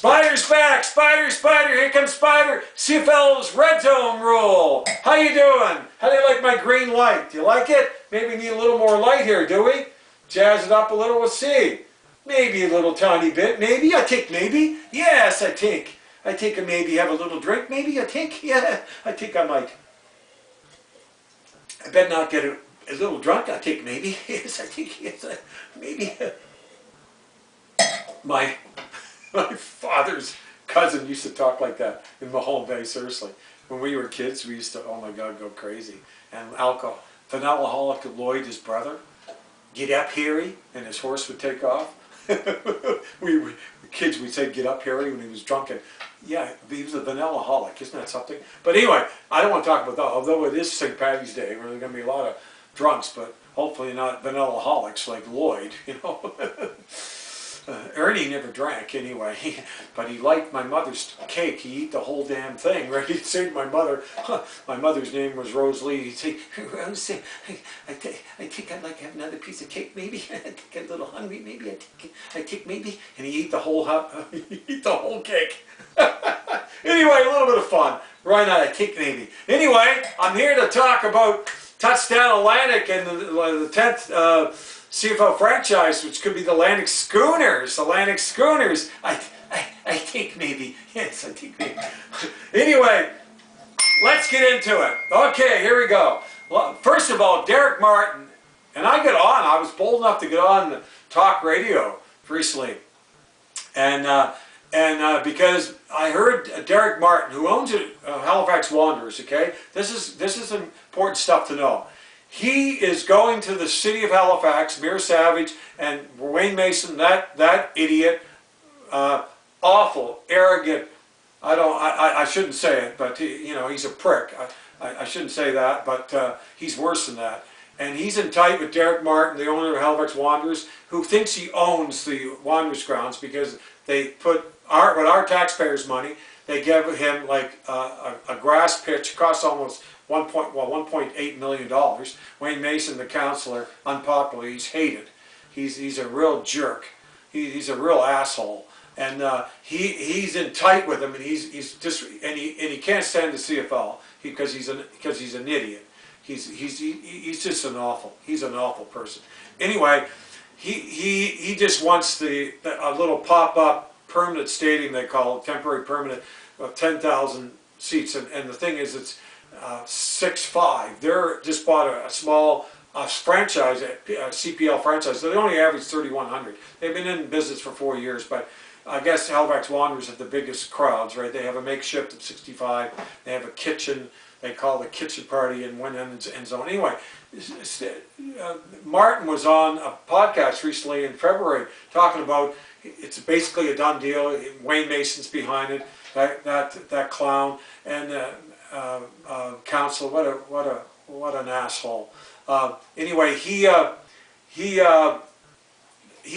Spyder's back! Spyder! Here comes Spyder! CFL's Red Zone rule! How you doing? How do you like my green light? Do you like it? Maybe need a little more light here, do we? Jazz it up a little, we'll see. Maybe a little tiny bit. Maybe? I think maybe. Yes, I think. I think I maybe have a little drink. Maybe, I think. Yeah, I think I might. I better not get a little drunk. I think maybe. Yes, I think. Yes, maybe. My father's cousin used to talk like that in Mahone Bay, seriously. When we were kids, we used to, oh my God, go crazy. And alcohol. Vanillaholic Lloyd, his brother, get up, Harry, and his horse would take off. we kids, we'd say, get up, Harry, when he was drunk. And yeah, he was a vanillaholic, isn't that something? But anyway, I don't want to talk about that, although it is St. Patty's Day, where there are going to be a lot of drunks, but hopefully not vanillaholics like Lloyd, you know. Ernie never drank anyway, but he liked my mother's cake. He ate the whole damn thing, right? He'd say to my mother, my mother's name was Rose Lee, he'd say, Rose, I think I'd like to have another piece of cake, maybe. I think I'm a little hungry, maybe. I think maybe. And he ate the whole cake. Anyway, a little bit of fun. Why not? I think maybe. Anyway, I'm here to talk about Touchdown Atlantic and the 10th CFL franchise, which could be the Atlantic Schooners. Atlantic Schooners. I think maybe. Yes, I think maybe. Anyway, let's get into it. Okay, here we go. Well, first of all, Derek Martin, and I was bold enough to get on the talk radio recently, and because I heard Derek Martin, who owns Halifax Wanderers, okay? This is important stuff to know. He is going to the city of Halifax, Mir Savage, and Wayne Mason, that idiot, awful, arrogant. I shouldn't say it, but he's a prick. I shouldn't say that, but he's worse than that. And he's in tight with Derek Martin, the owner of Halifax Wanderers, who thinks he owns the Wanderers grounds because they put with our taxpayers' money, they give him like a grass pitch, costs almost $1.8 million. Wayne Mason, the councillor, unpopular, he's hated. He's a real jerk. He's a real asshole. And he's in tight with him, and he's just and he can't stand the CFL because he's an idiot. He's just an awful person. Anyway, he just wants a little pop-up permanent stadium, they call it, temporary permanent, of 10,000 seats. And the thing is, it's 6'5". They're just bought a small franchise, a CPL franchise. They only average 3,100. They've been in business for 4 years, but I guess Halifax Wanderers have the biggest crowds, right? They have a makeshift of 65. They have a kitchen. They call the kitchen party in one end zone. Anyway, Martin was on a podcast recently in February talking about it's basically a done deal. Wayne Mason's behind it. That clown and council. What an asshole. Anyway, he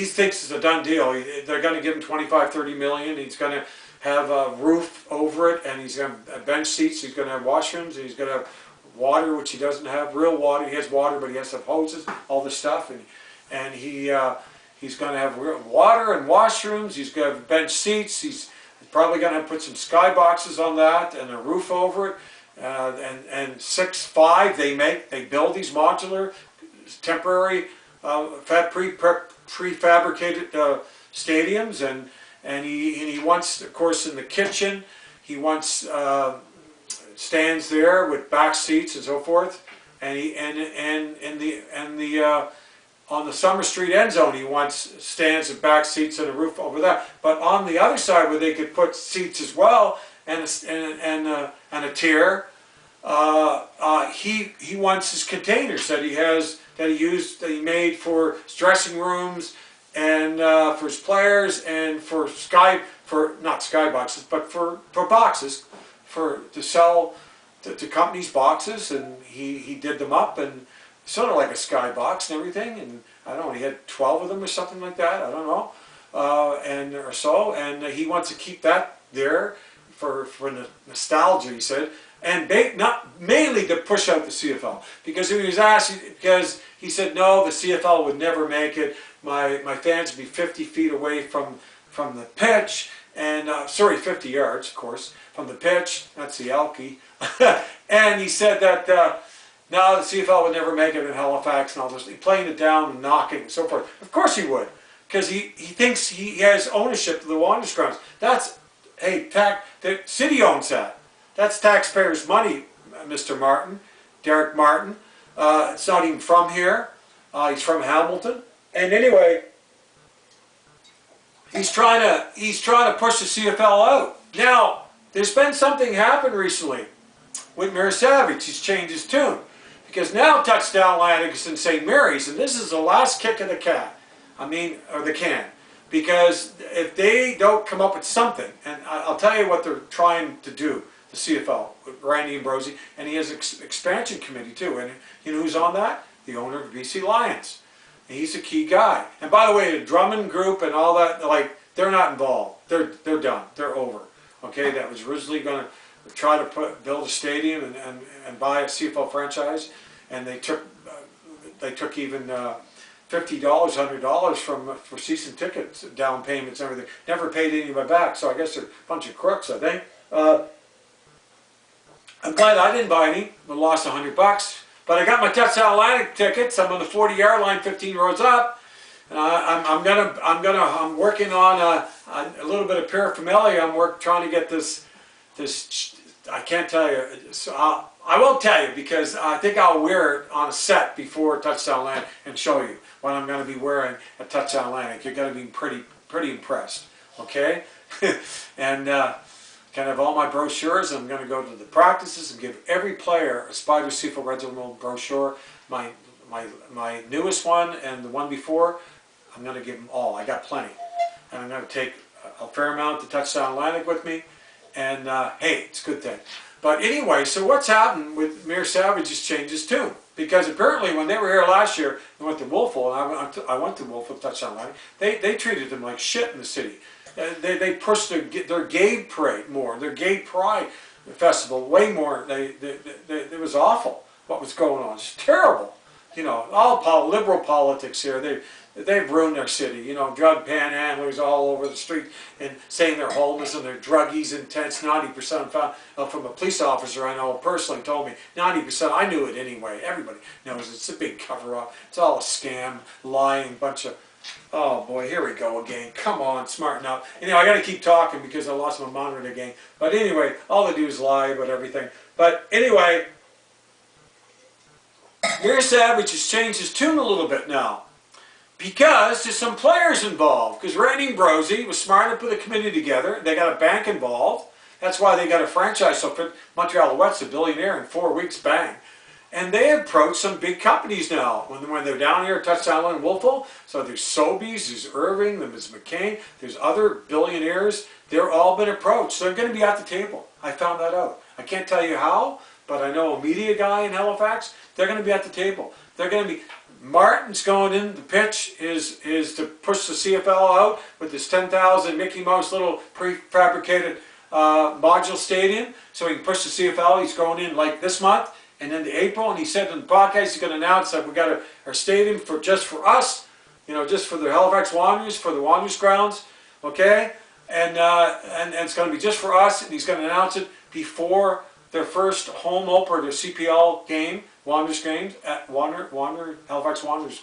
thinks it's a done deal. They're going to give him $25-30 million. He's going to have a roof over it, and he's going to have bench seats. He's going to have washrooms. And he's going to have water, which he doesn't have. Real water. He has water, but he has to have hoses. All this stuff, and he's going to have water and washrooms. He's going to have bench seats. He's probably going to put some skyboxes on that and a roof over it. And 6'5", they build these modular, temporary, prefabricated stadiums, and he wants, of course, in the kitchen, he wants stands there with back seats and so forth, on the Summer Street end zone, he wants stands and back seats and a roof over that. But on the other side, where they could put seats as well and a tier, he wants his containers that he made for his dressing rooms and for his players and for not skyboxes, but for boxes to sell to companies boxes, and he did them up and sort of like a skybox and everything, and I don't know, he had 12 of them or something like that, I don't know, and he wants to keep that there for nostalgia, he said, and not mainly to push out the CFL, because he was asked, because he said no, the CFL would never make it. My fans would be 50 feet away from from the pitch, and sorry, 50 yards, of course, from the pitch. That's the Elkie. And he said that no, the CFL would never make it in Halifax and all this. He playing it down and knocking and so forth. Of course he would, because he thinks he has ownership of the Wanderers grounds. That's, hey, the city owns that. That's taxpayers' money, Mr. Martin, Derek Martin. It's not even from here. He's from Hamilton. And anyway, he's trying to push the CFL out. Now, there's been something happen recently with Mayor Savage. He's changed his tune. Because now Touchdown Atlantic is in St. Mary's, and this is the last kick of the or the can. Because if they don't come up with something, and I'll tell you what they're trying to do, the CFL, with Randy Ambrosi, and he has an expansion committee too. And you know who's on that? The owner of BC Lions. And he's a key guy. And by the way, the Drummond Group and all that, like, they're not involved. They're done. They're over. Okay, that was originally going to try to build a stadium and buy a CFL franchise, and they took even $50, $100 for season tickets, down payments, and everything. Never paid anybody back. So I guess they're a bunch of crooks, I think. I'm glad I didn't buy any, but lost $100. But I got my Touchdown Atlantic tickets. I'm on the 40-yard line, 15 rows up. I'm working on a little bit of paraphernalia. I'm trying to get this. I can't tell you. So I won't tell you, because I think I'll wear it on a set before Touchdown Atlantic and show you what I'm going to be wearing at Touchdown Atlantic. You're going to be pretty impressed. Okay, and. Can have all my brochures. I'm going to go to the practices and give every player a Spyder CFL Red Zone brochure. My newest one and the one before, I'm going to give them all. I got plenty. And I'm going to take a fair amount to Touchdown Atlantic with me. And hey, it's a good thing. But anyway, so what's happened with Mayor Savage has changed his tune. Because apparently when they were here last year, they went to Wolfville, and I went to Wolfville, Touchdown Atlantic, they treated them like shit in the city. They pushed their gay parade more, their gay pride festival way more. It was awful what was going on. It's terrible. You know, all liberal politics here. They've ruined their city. You know, drug panhandlers all over the street and saying they're homeless and they're druggies and tents. 90% found from a police officer I know personally told me. 90%. I knew it anyway. Everybody knows it's a big cover-up. It's all a scam, lying bunch of. Oh boy, here we go again. Come on, smarten up. You know, I got to keep talking because I lost my monitor again. But anyway, all they do is lie about everything. But anyway, Mayor Savage has changed his tune a little bit now, because there's some players involved. Because Randy Ambrosi was smart enough to put a committee together. They got a bank involved. That's why they got a franchise. So Montreal Alouette's a billionaire in 4 weeks, bang. And they approach some big companies now when they're down here at Touchdown and Wolfville. So there's Sobeys, there's Irving, there's McCain, there's other billionaires. They're all been approached. So they're going to be at the table. I found that out. I can't tell you how, but I know a media guy in Halifax. They're going to be at the table. They're going to be. Martin's going in. The pitch is to push the CFL out with this 10,000 Mickey Mouse little prefabricated module stadium, so he can push the CFL. He's going in like this month. And into April, and he said in the podcast he's going to announce that we got our stadium just for us, you know, just for the Halifax Wanderers, for the Wanderers grounds, okay? And it's going to be just for us, and he's going to announce it before their first home opener, their CPL game, Wanderers games at Halifax Wanderers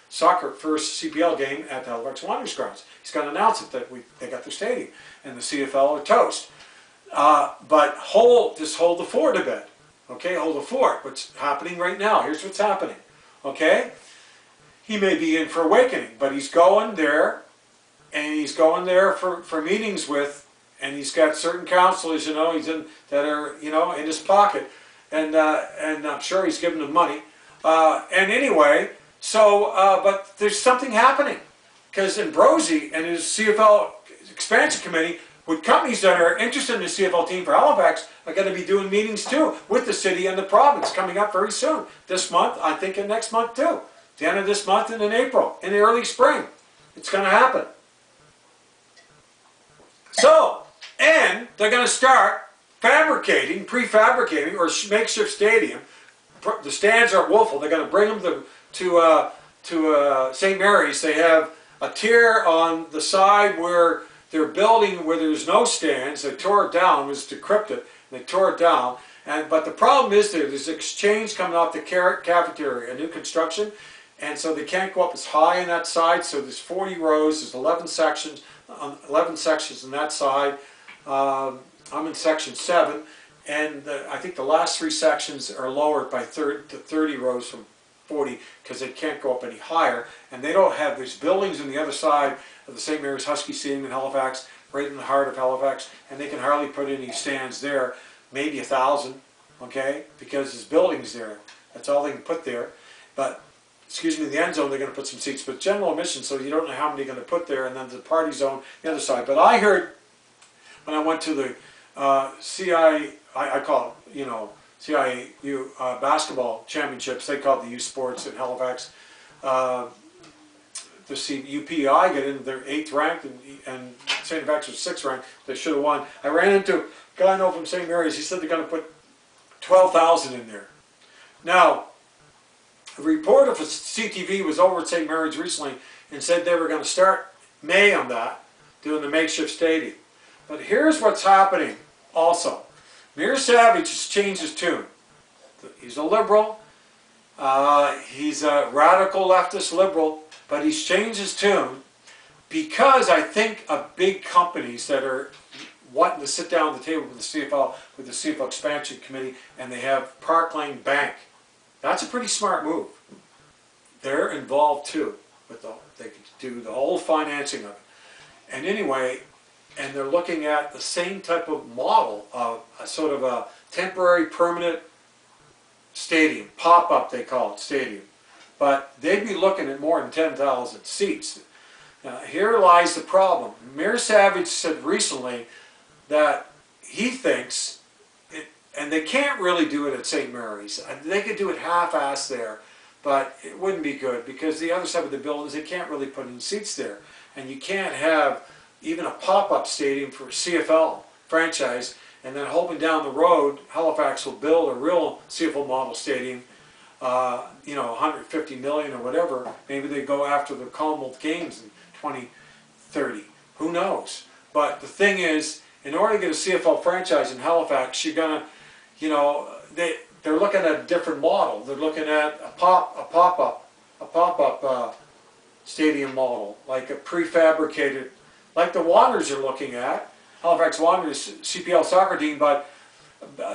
soccer first CPL game at the Halifax Wanderers grounds. He's going to announce it that they got their stadium, and the CFL are toast. But just hold the fort a bit. Okay, hold the fort. What's happening right now? Here's what's happening. Okay? He may be in for awakening, but he's going there, and he's going there for meetings with, and he's got certain counselors, you know, that are, you know, in his pocket, and I'm sure he's giving them money. And anyway, so, but there's something happening, because Ambrosi and his CFL expansion committee, with companies that are interested in the CFL team for Halifax, are going to be doing meetings too with the city and the province coming up very soon. This month, I think, and next month too. The end of this month and in April, in the early spring. It's going to happen. So, and they're going to start prefabricating, or makeshift stadium. The stands are at Wolfville. They're going to bring them to St. Mary's. They have a tier on the side where they're building where there's no stands. They tore it down. It was decrepit. They tore it down. But the problem is there's exchange coming off the cafeteria, a new construction, and so they can't go up as high on that side. So there's 40 rows. There's 11 sections on that side. I'm in section 7, and I think the last 3 sections are lowered by 30 rows from 40 because they can't go up any higher. And they don't have these buildings on the other side of the St. Mary's Husky Stadium in Halifax, right in the heart of Halifax, and they can hardly put any stands there. Maybe 1,000, okay, because there's buildings there. That's all they can put there. But, excuse me, the end zone, they're going to put some seats. But general admission, so you don't know how many they're going to put there, and then the party zone, the other side. But I heard, when I went to the I call it, you know, CIU basketball championships, they call it the U Sports in Halifax. The UPI get in, they're 8th ranked, and St. Halifax was 6th ranked. They should have won. I ran into a guy I know from St. Mary's. He said they're going to put 12,000 in there. Now, a reporter for CTV was over at St. Mary's recently and said they were going to start May on that, doing the makeshift stadium. But here's what's happening also. Mayor Savage has changed his tune. He's a liberal. He's a radical leftist liberal, but he's changed his tune because I think of big companies that are wanting to sit down at the table with the CFL Expansion Committee, and they have Park Lane Bank. That's a pretty smart move. They're involved too. They can do the whole financing of it. And anyway, and they're looking at the same type of model of a sort of a temporary permanent stadium, pop-up they call it, stadium. But they'd be looking at more than 10,000 seats. Now, here lies the problem. Mayor Savage said recently that he thinks, and they can't really do it at St. Mary's. They could do it half-assed there, but it wouldn't be good because the other side of the buildings, they can't really put in seats there. And you can't have even a pop-up stadium for a CFL franchise, and then hoping down the road, Halifax will build a real CFL model stadium, you know, 150 million or whatever. Maybe they go after the Commonwealth Games in 2030. Who knows? But the thing is, in order to get a CFL franchise in Halifax, you're gonna, you know, they're looking at a different model. They're looking at a pop-up stadium model, like a prefabricated, like the Wanderers are looking at. Halifax Wanderers CPL soccer team, but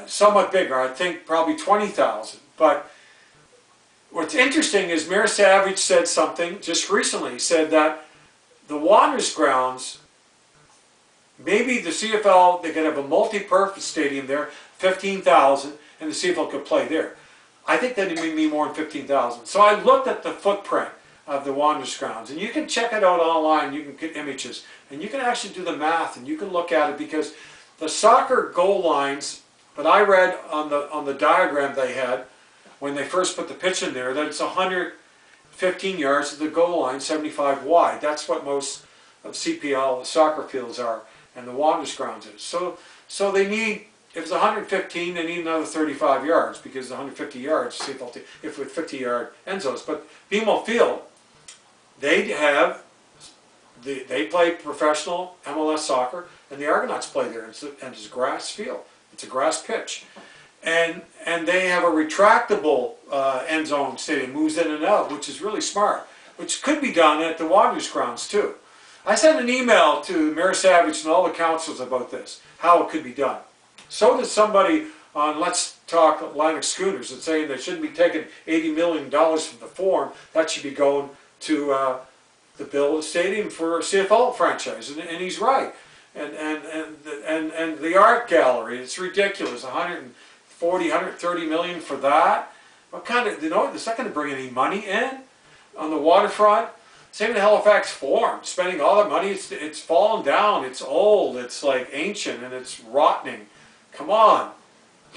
somewhat bigger. I think probably 20,000. But what's interesting is Mayor Savage said something just recently. He said that the Wanderers grounds, maybe the CFL, they could have a multi-purpose stadium there, 15,000, and the CFL could play there. I think that it may be more than 15,000. So I looked at the footprint of the Wanderers grounds, and you can check it out online. You can get images, and you can actually do the math, and you can look at it because the soccer goal lines. But I read on the diagram they had when they first put the pitch in there that it's 115 yards to the goal line, 75 wide. That's what most of CPL soccer fields are, and the Wanderers grounds is. So they need. If it's 115, they need another 35 yards because 150 yards, CFL, if with 50-yard end zones. But BMO Field, they play professional MLS soccer, and the Argonauts play there, and it's a grass field. It's a grass pitch. And they have a retractable end zone stadium, moves in and out, which is really smart, which could be done at the Wanderers grounds too. I sent an email to Mayor Savage and all the councils about this, how it could be done. So did somebody on Let's Talk Atlantic Schooners that's saying they shouldn't be taking $80 million from the Forum. That should be going to the build a stadium for a CFL franchise, and he's right. And the art gallery, it's ridiculous. 140, 130 million for that. What kind of, you know, is that going to bring any money in on the waterfront? Same with the Halifax Forum, spending all that money. It's fallen down. It's old. It's like ancient, and it's rotting. Come on,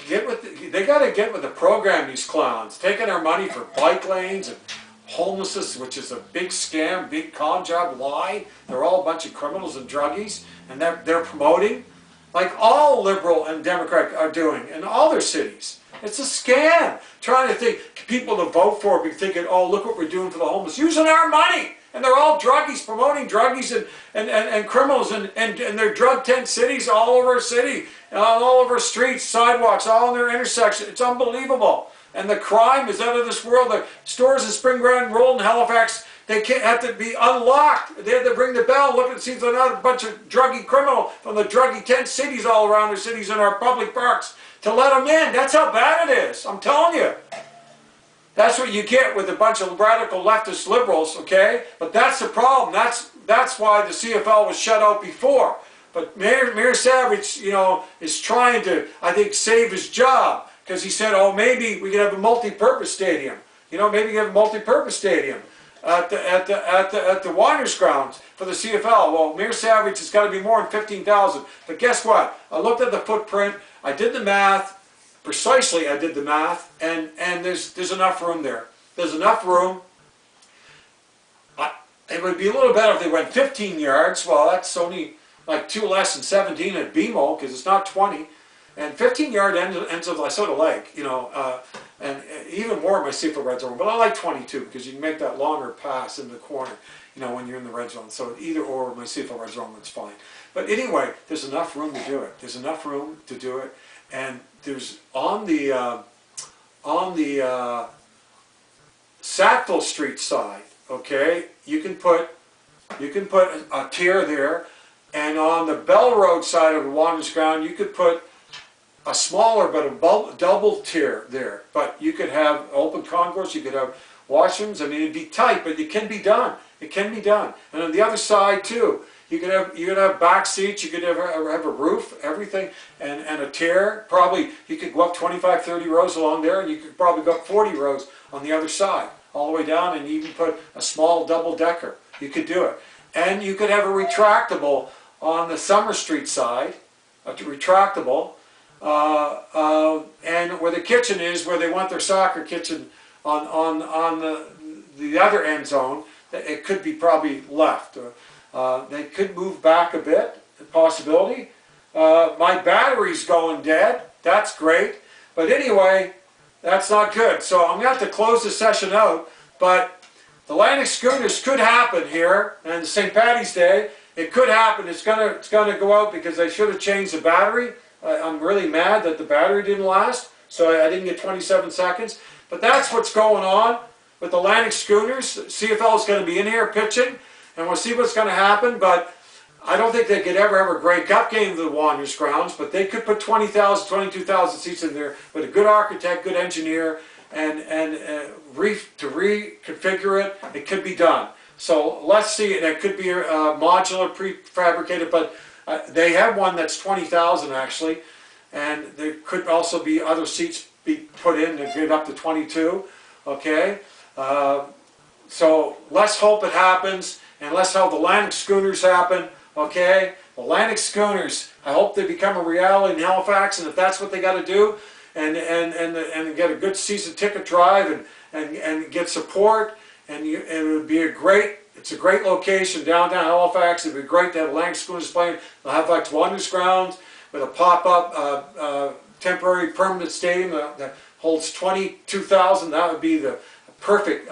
they got to get with the program, these clowns. Taking our money for bike lanes and homelessness, which is a big scam, big con job, lie. They're all a bunch of criminals and druggies, and they're promoting, like all liberal and Democrat are doing in all their cities. It's a scam. Trying to think people to vote for, be thinking, oh, look what we're doing for the homeless, using our money And they're all druggies, promoting druggies and criminals, and they're drug tent cities all over our city, all over streets, sidewalks, all in their intersections. It's unbelievable. And the crime is out of this world. The stores in Spring Grand Road in Halifax, they can't have to be unlocked. They have to ring the bell, look and see if they're not a bunch of druggy criminals from the druggy tent cities all around our cities and our public parks to let them in. That's how bad it is. I'm telling you. That's what you get with a bunch of radical leftist liberals, okay? But that's the problem. That's why the CFL was shut out before. But Mayor Savage, you know, is trying to, I think, save his job, because he said, oh, maybe we could have a multi-purpose stadium. You know, maybe you have a multi-purpose stadium at the Wanderers grounds for the CFL. Well, Mayor Savage has got to be more than 15,000. But guess what? I looked at the footprint. I did the math. Precisely, I did the math, and there's enough room there. There's enough room. It would be a little better if they went 15 yards. Well, that's only like 2 less than 17 at BMO, because it's not 20. And 15-yard ends of Lesotho Lake, you know, and even more in my CFL red zone. But I like 22 because you can make that longer pass in the corner, you know, when you're in the red zone. So either or, my CFL red zone, that's fine. But anyway, there's enough room to do it. There's enough room to do it. And there's on the Sackville Street side, okay, you can put a tier there, and on the Bell Road side of the Wanderers ground, you could put a smaller but a double tier there. But you could have open concourse, you could have washrooms. I mean, it'd be tight, but it can be done. It can be done. And on the other side too, you could have back seats, you could have a roof, everything, and a tier. Probably you could go up 25, 30 rows along there, and you could probably go up 40 rows on the other side, all the way down, and even put a small double-decker. You could do it. And you could have a retractable on the Summer Street side, a retractable, and where the kitchen is, where they want their soccer kitchen on the other end zone, it could be probably left. They could move back a bit, a possibility. My battery's going dead. That's great. But anyway, that's not good. So I'm going to have to close the session out. But the Atlantic Schooners could happen here, and St. Paddy's Day, it could happen. It's gonna go out because they should have changed the battery. I'm really mad that the battery didn't last, so I didn't get 27 seconds. But that's what's going on with the Atlantic Schooners. CFL is going to be in here pitching, and we'll see what's going to happen. But I don't think they could ever have a Grey Cup game to the Wanderers grounds, but they could put 20,000, 22,000 seats in there with a good architect, good engineer, and to reconfigure it. It could be done. So let's see. And it could be modular, prefabricated, but they have one that's 20,000 actually, and there could also be other seats be put in to get up to 22. Okay, so let's hope it happens, and let's hope the Atlantic Schooners happen. Okay, Atlantic Schooners. I hope they become a reality in Halifax, and if that's what they got to do, and get a good season ticket drive and get support, and it would be a great. It's a great location downtown Halifax. It'd be great to have Atlantic Schooners playing the Halifax Wanderers grounds with a pop-up temporary permanent stadium that holds 22,000. That would be the perfect.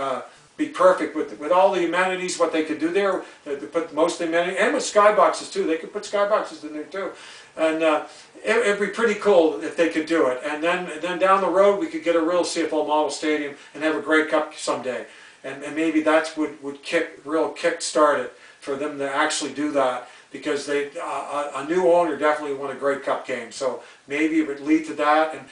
Be perfect with all the amenities, what they could do there. They put most of the amenities, and with skyboxes too. They could put skyboxes in there too, and it'd be pretty cool if they could do it. And then down the road, we could get a real CFL model stadium and have a Grey Cup someday. And maybe that's would kick start it for them to actually do that, because they a new owner definitely won a Grey Cup game. So maybe it would lead to that. And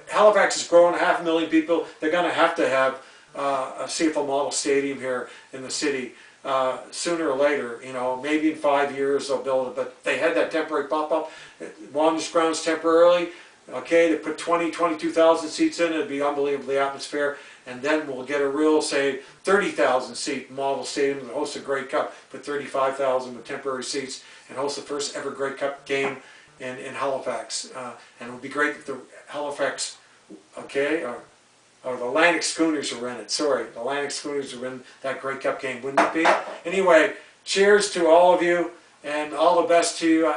Halifax is growing, 500,000 people. They're going to have a CFL model stadium here in the city sooner or later. You know, maybe in 5 years they'll build it. But they had that temporary pop-up. Wanderers grounds temporarily. Okay, they put 22,000 seats in. It'd be unbelievable, the atmosphere. And then we'll get a real, say, 30,000 seat model stadium that hosts a Grey Cup, put 35,000 with temporary seats, and host the first ever Grey Cup game in Halifax. And it would be great if the Halifax, okay, or the Atlantic Schooners are in it. Sorry, the Atlantic Schooners are in that Grey Cup game, wouldn't it be? Anyway, cheers to all of you, and all the best to you.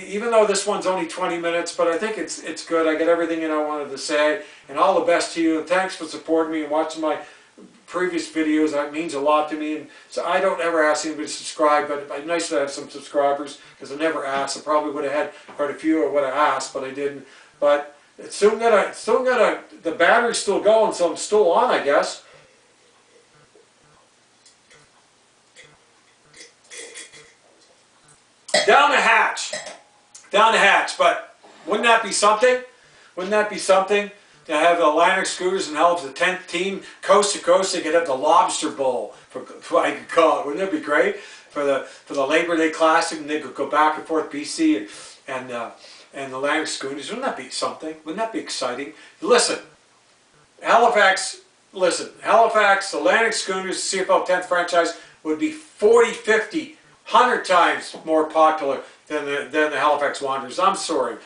Even though this one's only 20 minutes, but I think it's good. I got everything that I wanted to say, and all the best to you. And thanks for supporting me and watching my previous videos. That means a lot to me, and so I don't ever ask anybody to subscribe, but it's nice to have some subscribers, because I never asked. I probably would have had quite a few I would have asked, but I didn't. But it's the battery's still going, so I'm still on, I guess. Down the hatch. Down the hatch. But wouldn't that be something? Wouldn't that be something? To have the Atlantic Schooners and Halifax, the 10th team, coast to coast, they could have the Lobster Bowl, for I could call it. Wouldn't that be great? For the Labor Day Classic, and they could go back and forth, BC and the Atlantic Schooners. Wouldn't that be something? Wouldn't that be exciting? Listen, Halifax, Atlantic Schooners, CFL 10th franchise would be 40, 50, 100 times more popular than the Halifax Wanderers. I'm sorry.